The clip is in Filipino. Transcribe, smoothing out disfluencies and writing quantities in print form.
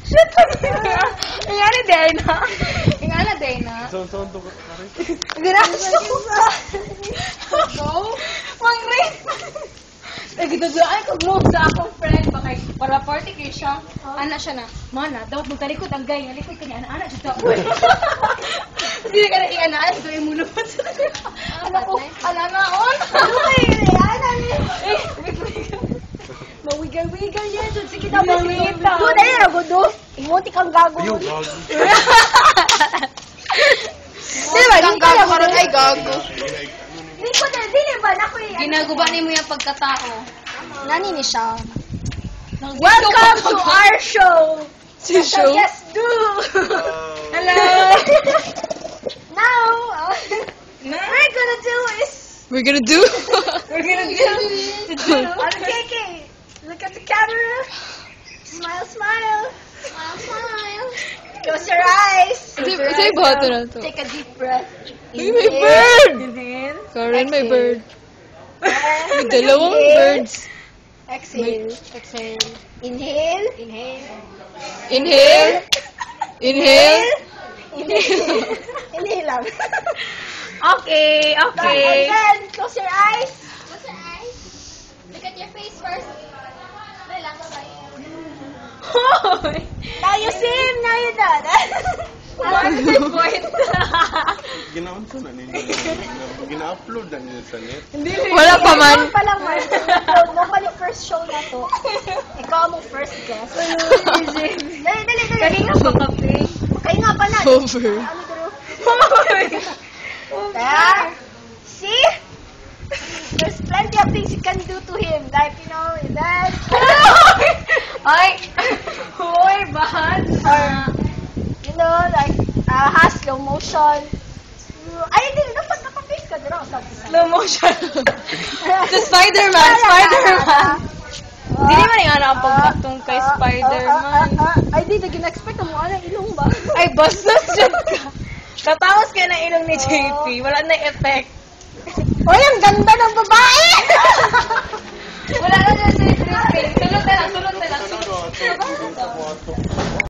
Shit, nga ni Dana. Nga na Dana. Sound to kare. Giraso. Go. Mangre. Gitu ay kag mo sa akong friend ba kay para party kay siya. Ana siya na. Mana, dapat magtalikod ang gay, nalikod kanya ana jud daw. Hindi ka na iana so imulupot sa. Ano ko? Ala na on. Ana ni. Mawigal-wigal yan. Sige na, mamita. Doon, ayun, ako doon. Imunti kang gago. Ayaw, gago. Diba, hindi ka lang parang ay gago. Dili ba? Naku eh. Ginaguba ni mo yung pagkatao. Nani ni siya? Welcome to our show. Si show? Yes, do. Hello. Now, we're gonna do is... We're gonna do. Okay. Look at the camera. Smile, smile. Smile, smile. Close your eyes. Say bato na to. Take a deep breath. Ay, may bird! Inhale. Karen, may Exhale. bird. May dalawang Inhale. birds. Exhale. Exhale. Inhale. Inhale. Inhale. Inhale. Inhale. Inhale lang. Okay, okay. And then, close your eyes. Close your eyes. Look at your face first. Relax. Hoy! Now you swim, now you done. Point. Ginaunsa na ninyo. Gina-upload na ninyo sa net. Wala pa man. Ikaw pa lang, man. Nobody first show na to. Ikaw mo first guest. Dali. Kanina pa kape. Kaya nga pala. Over. Ano duro? Hoy! Yeah. See? There's plenty of things you can do to him. Like, you know, that. Ay! Hoy, bahad sa... You know, like, slow motion. Ay, hindi. Dapat naka-face ka duro. Slow motion. Sa Spider-Man. Hindi naman yung ang pagbatong kay Spider-Man. Ay, di. Nag-expect mo. Ano, ilong ba? Ay, bastos dyan ka. Katapos ka na ilong ni JP. Wala na effect. Uy, ang ganda ng babae! Wala na dyan si Crispin. Sulot na lang. Ano,